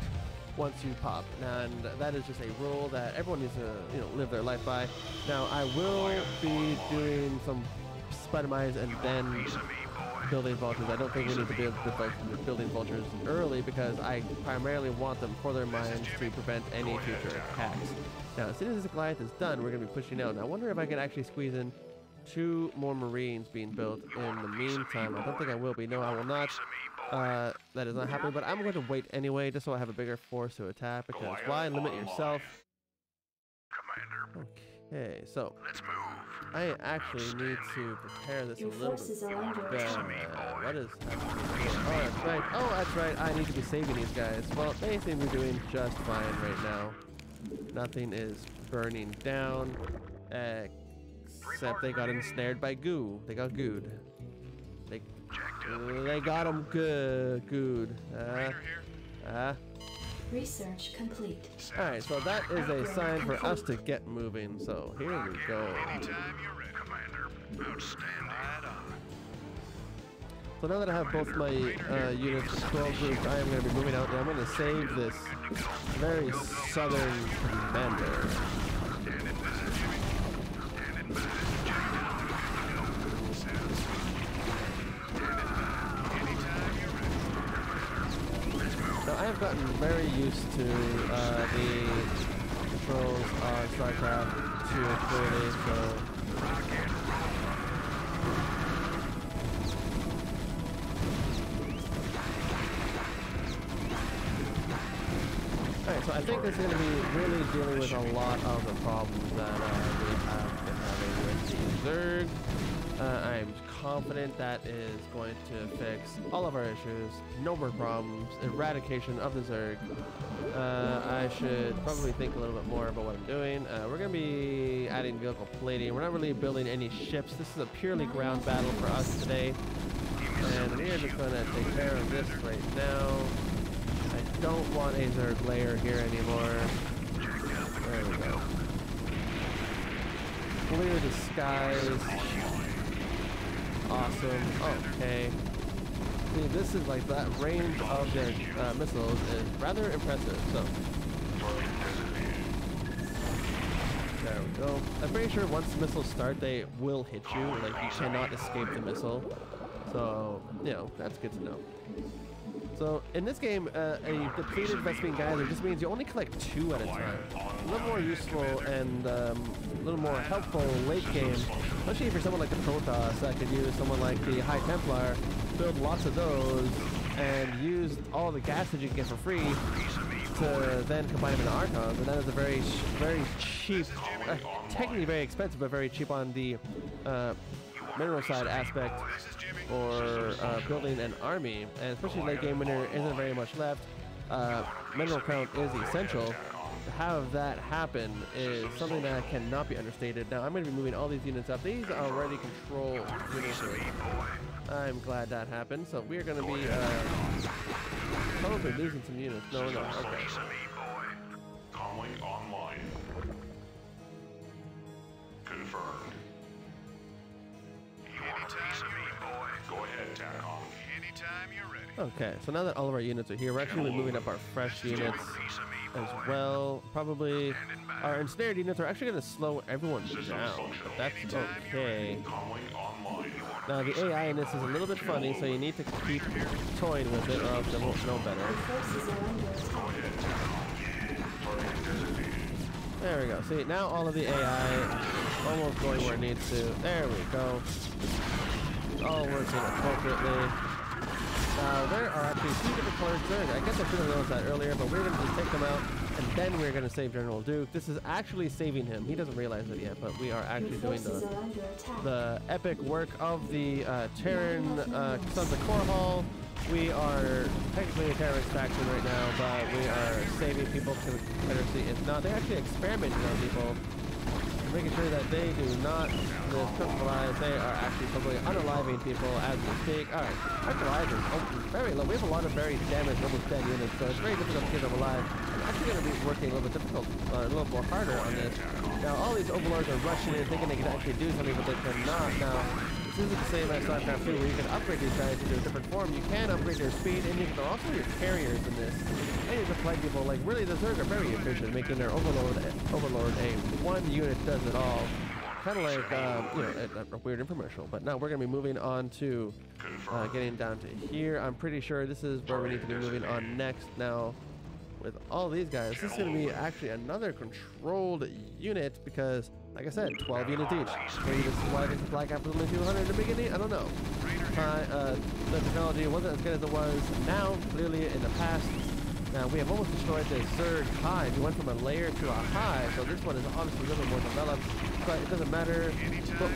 once you pop. And that is just a rule that everyone needs to, live their life by. Now, I will be doing some spider mines and then building vultures. I don't think we need to be building vultures early, because I primarily want them for their mines to prevent any future attacks. Now, as soon as this Goliath is done, we're going to be pushing out. Now, I wonder if I can actually squeeze in 2 more Marines being built in the meantime. I don't think I will be. No, I will not. That is not happening, but I'm going to wait anyway, just so I have a bigger force to attack, because why limit yourself? Okay, so I actually need to prepare this a little bit better. What is happening? Oh, that's right. Oh, that's right. I need to be saving these guys. Well, they seem to be doing just fine right now. Nothing is burning down, except they got ensnared by goo. They got gooed. They got them good. Research complete. Alright, so that is a sign for us to get moving. So here we go. So now that I have both my units control grouped, I am going to be moving out, and I'm going to save this very southern commander. Now I have gotten very used to the controls on Starcraft 2 clearly, so... Alright, so I think this is going to be really dealing with a lot of the problems that we have been having with the Zerg. I'm confident that is going to fix all of our issues, no more problems, eradication of the Zerg. I should probably think a little bit more about what I'm doing. We're going to be adding vehicle plating. We're not really building any ships. This is a purely ground battle for us today. And we are just going to take care of this right now. I don't want a Zerg layer here anymore. There we go. Clear the skies. Awesome. Okay. See, this is like that range of their missiles is rather impressive. So there we go. I'm pretty sure once missiles start, they will hit you. Like you cannot escape the missile. So that's good to know. So in this game, a depleted Vespene Geyser just means you only collect 2 at a time. A little more useful and a little more helpful late game, especially for someone like the Protoss that could use someone like the High Templar, build lots of those, and use all the gas that you can get for free to then combine them into Archons. And that is a very, very cheap, technically very expensive, but very cheap on the mineral side aspect or building an army, and especially late game when there isn't very much left, mineral count is essential. To have that happen is something that cannot be understated. Now I'm going to be moving all these units up. These are already control units. I'm glad that happened. So we're going to be probably losing some units. No, okay. Comlink online. Confirmed. Okay, so now that all of our units are here, we're actually moving up our fresh units as well. Probably our ensnared units are actually going to slow everyone down, but that's okay. Now the AI in this is a little bit funny, so you need to keep toying with it or else they won't know better. There we go. See, now all of the AI almost going where it needs to. There we go. All working appropriately. Now, there are actually 2 different colored Zerg. I guess I should have noticed that earlier, but we're going to just take them out, and then we're going to save General Duke. This is actually saving him. He doesn't realize it yet, but we are actually doing the epic work of the Terran Sons of Korhal. We are technically a terrorist faction right now, but we are saving people to the Confederacy. It's not. They're actually experimenting on people, making sure that they do not live comfortable lives. They are actually probably unaliving people as we speak. Alright, our lives are very low. We have a lot of very damaged, almost dead units, so it's very difficult to keep them alive. I'm actually going to be working a little bit difficult, a little more harder on this. Now, all these overlords are rushing in thinking they can actually do something, but they cannot. Now, this isn't the same as Starcraft 2, where you can upgrade these guys into a different form. You can upgrade their speed, and you can also use carriers in this. And you can play people, like, really, the Zerg are very efficient, making their overlord a one unit does it all. Kind of like, you know, a weird infomercial. But now we're going to be moving on to getting down to here. I'm pretty sure this is where we need to be moving on next. Now, with all these guys, this is going to be actually another controlled unit because, like I said, 12 units each. Maybe this is why this Black Ops was only 200 in the beginning. I don't know. The technology wasn't as good as it was now, clearly in the past. Now, we have almost destroyed the Zerg hive. We went from a layer to a hive, so this one is honestly a little more developed. But it doesn't matter.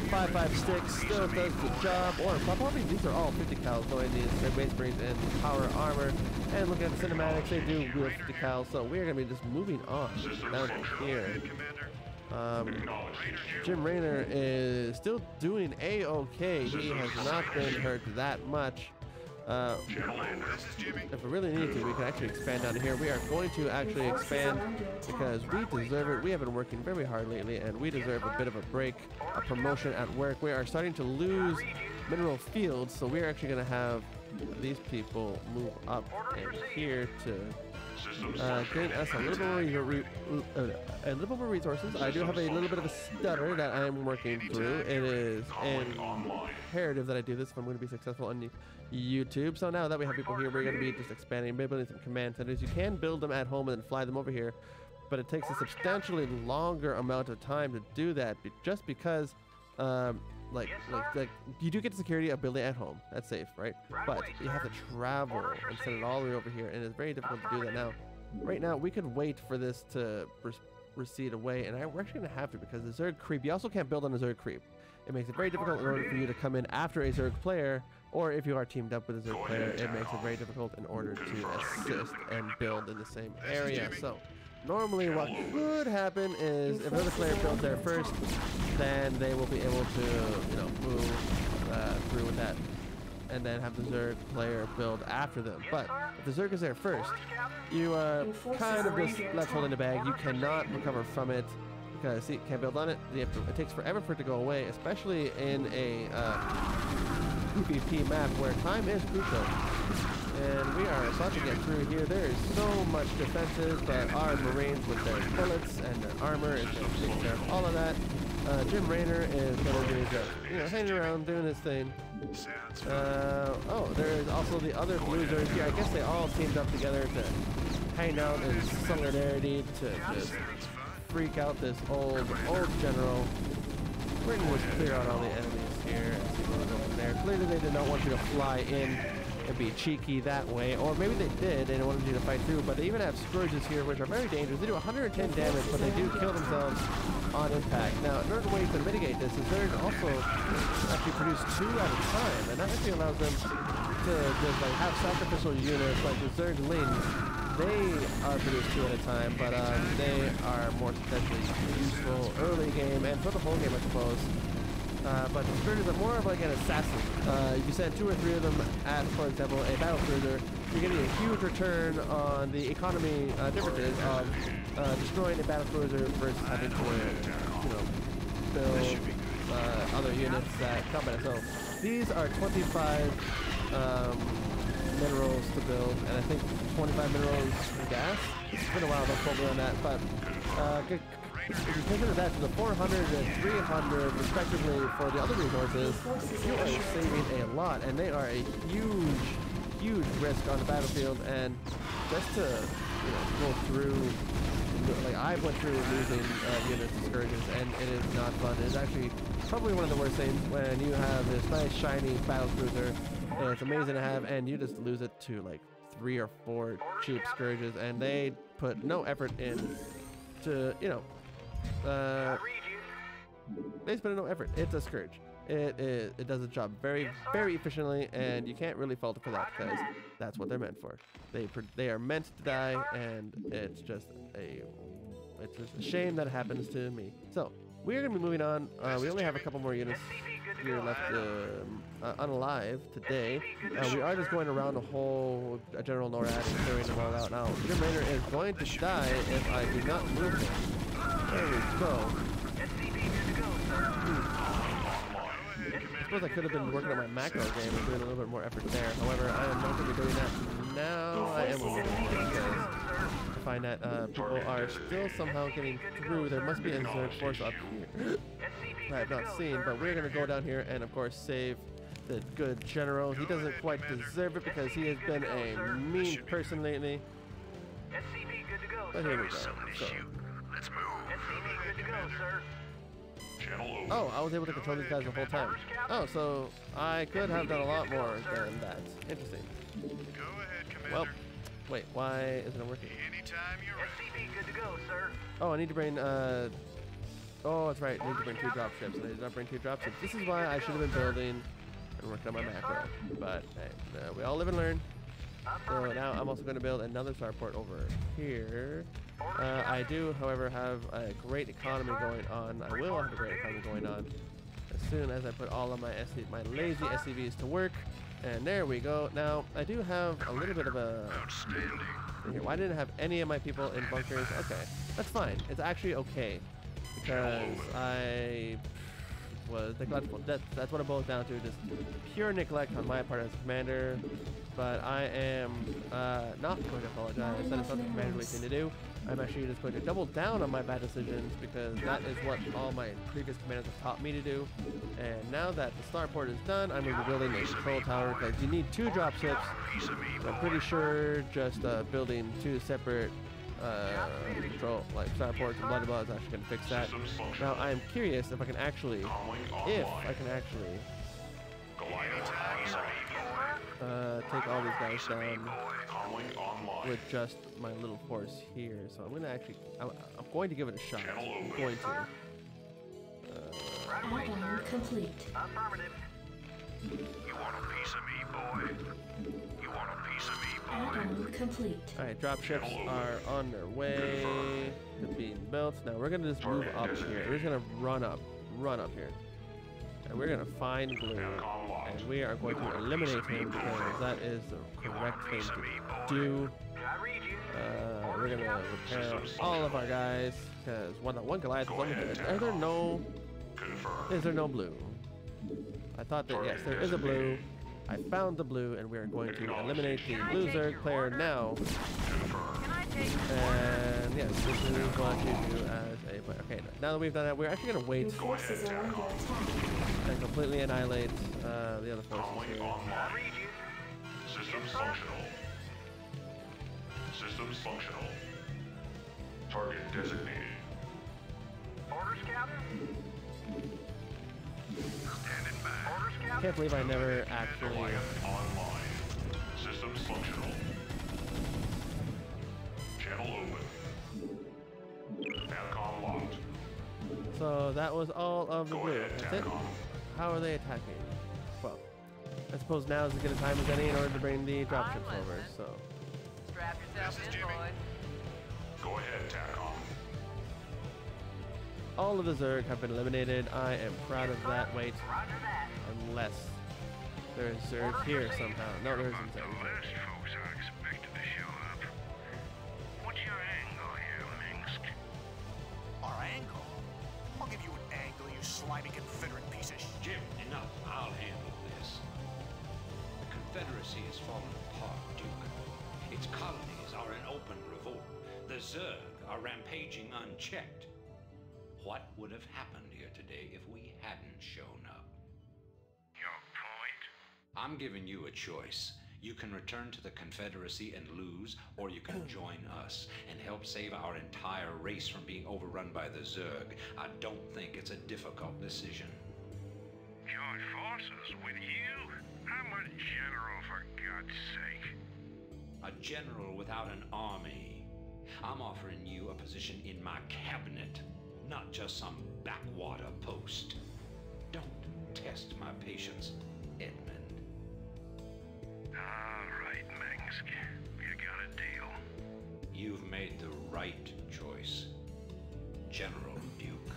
556 still does the job. Or probably these are all 50 cals going these base springs and power armor. And looking at the cinematics, they do wield 50 cals. So we're going to be just moving on down to here. Jim Raynor is still doing A-okay. He has not been hurt that much. If we really need to, we can actually expand down here. We are going to actually expand because we deserve it. We have been working very hard lately, and we deserve a bit of a break, a promotion at work. We are starting to lose mineral fields, so we're actually going to have these people move up in here to gain us a little more resources. I do have a little bit of a stutter that I am working through. It is imperative that I do this if I'm going to be successful on YouTube. So now that we have people here, we're going to be just expanding, building some command centers. You can build them at home and then fly them over here, but it takes a substantially longer amount of time to do that just because like you do get the security of building at home. That's safe, right? But you have to travel and send it all the way over here, and it's very difficult to do that now. Right now, we could wait for this to recede away, and we're actually going to have to because the Zerg creep. You also can't build on a Zerg creep. It makes it very difficult in order for you to come in after a Zerg player, or if you are teamed up with a Zerg player, it makes it very difficult in order to assist and build in the same area. So normally what could happen is if another player builds there first, then they will be able to, you know, move through with that and then have the Zerg player build after them. But if the Zerg is there first, you are kind of just left holding the bag. You cannot recover from it because you can't build on it. It takes forever for it to go away, especially in a PvP map where time is crucial. And we are about to get through here. There is so much defenses, but our Marines with their bullets and their armor is going to take care of all of that. Jim Raynor is going to be just, you know, hanging around doing his thing. Oh, there's also the other blue Zergs here. I guess they all teamed up together to hang out in solidarity to just freak out this old general. We're going to just clear out all the enemies here and see what goes from there. Clearly they did not want you to fly in and be cheeky that way, or maybe they did, they wanted you to fight through, but they even have Scourges here, which are very dangerous. They do 110 damage, but they do kill themselves on impact. Now, another way to mitigate this is Zerg also actually produce 2 at a time, and that actually allows them to just like have sacrificial units like the Zerg Lings. They are produced 2 at a time, but they are more potentially useful early game and for the whole game, I suppose. But the Scourges are more of like an assassin. If you send 2 or 3 of them at, for example, a battle cruiser, you're getting a huge return on the economy differences of destroying a battle cruiser versus having to, you know, build other units that combat. So these are 25 minerals to build, and I think 25 minerals for gas. It's been a while, don't quote me on that, but if you consider that to the 400 and 300 respectively for the other resources, you are saving a lot, and they are a huge risk on the battlefield. And just to go through, like I went through losing units to scourges, and it is not fun. It is actually probably one of the worst things when you have this nice shiny battle cruiser, and it's amazing to have, and you just lose it to like 3 or 4 cheap scourges, and they put no effort in to they spend no effort. It's a scourge. It does its job very efficiently, and you can't really fault it for that because that's what they're meant for. They are meant to die, and it's just a shame that it happens to me. So we're gonna be moving on. We only have a couple more units here left unalive today. We are just going around a whole General NORAD and clearing them all out. Now, Jim Raynor is going to die if I do not move him. There we go. I suppose I could have been working on my macro game and doing a little bit more effort there. However, I am not going to be doing that now. I am moving because I find that people are still somehow getting through. There must be a Zerg force up here I have not seen, but we're going to go down here and, of course, save the good general. He doesn't quite deserve it because he has been a mean person lately. But here we go. So. Let's move. Good to go, sir. Oh, I was able to control these guys the whole time. Oh, so I could have done a lot more than that. Interesting. Go ahead, Commander. Well, wait, why isn't it working? Anytime you're ready. Good to go, sir. Oh, I need to bring, oh, that's right. I need to bring 2 dropships, and I did not bring 2 dropships. This is why I should have been building and working on my macro. But, hey, we all live and learn. So now I'm also going to build another starport over here. I do, however, have a great economy going on. I will have a great economy going on as soon as I put all of my lazy SCVs to work. And there we go. Now, I do have a little bit of a... Why didn't I have any of my people in bunkers? Okay, that's fine. It's actually okay. Because I was neglectful. That's what it boils down to. Just pure neglect on my part as a commander. But I am not going to apologize. That is not the commanderly thing to do. I'm actually just going to double down on my bad decisions because that is what all my previous commanders have taught me to do. And now that the starport is done, I'm going to be building a control tower because you need 2 dropships. So I'm pretty sure just building 2 separate control starports and blah blah is actually going to fix that. Now I'm curious if I can actually take all these guys down with just my little force here. So I'm going to actually, I'm going to give it a shot. I'm going to. Add-on complete. Affirmative. You want a piece of me, boy? You want a piece of me, boy? Add-on complete. Alright, dropships are on their way to being built. Now we're going to just move up here. We're just going to run up here. And we're going to find Blue, and we are going to eliminate him because that is the correct thing to do. We're going to repair all of our guys because one Goliath is only good. Is there no Blue? I thought that, yes, there is a Blue. I found the Blue, and we are going to eliminate the Blue Zerg player now. And yes, this is what you do as a player. Okay, now that we've done that, we're actually going to wait and completely annihilate the other forces here. Systems functional. Systems functional. Target designated. Orders, Captain. Standing by. Orders, Captain. Can't believe I never actually. Online. Systems functional. Channel open. Aircon locked. So that was all of the Blue. That's it. How are they attacking? Well, I suppose now is as good a time as any in order to bring the dropships over. So. Strap yourself in, boys. Go ahead, TACOM. All of the Zerg have been eliminated. I am proud of that. Wait, unless there is Zerg here somehow. No, there isn't Zerg. Last folks are expected to show up. What's your angle here, Minsk? Our angle? I'll give you an angle, you slimy Confederate piece of shit. Jim, enough. I'll handle this. The Confederacy has fallen apart, Duke. Its colonies are in open revolt. The Zerg are rampaging unchecked. What would have happened here today if we hadn't shown up? Your point? I'm giving you a choice. You can return to the Confederacy and lose, or you can join us and help save our entire race from being overrun by the Zerg. I don't think it's a difficult decision. Join forces with you? I'm a general, for God's sake. A general without an army. I'm offering you a position in my cabinet, not just some backwater post. Don't test my patience, Edmund. All right, Mengsk. You got a deal. You've made the right choice, General Duke.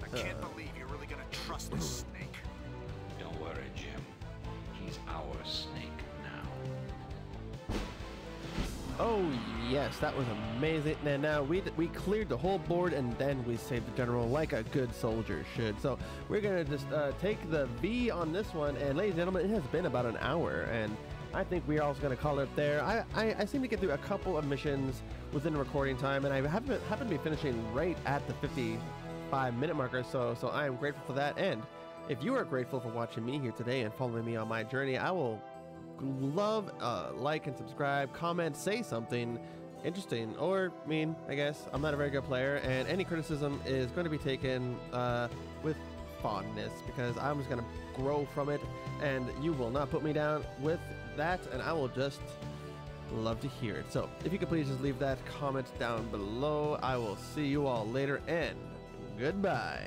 I can't believe you're really gonna trust this snake. Don't worry, Jim. He's our snake now. Oh yes, that was amazing. And now we cleared the whole board, and then we saved the general like a good soldier should. So we're gonna just take the V on this one, and ladies and gentlemen, it has been about an hour, and I think we're also gonna call it there. I seem to get through a couple of missions within the recording time, and I happen to be finishing right at the 55-minute marker. So I am grateful for that. And if you are grateful for watching me here today and following me on my journey, I will love like and subscribe, comment, say something interesting or mean. I guess I'm not a very good player, and any criticism is going to be taken with fondness, because I'm just going to grow from it, and you will not put me down with that, and I will just love to hear it. So if you could please just leave that comment down below. I will see you all later, and goodbye.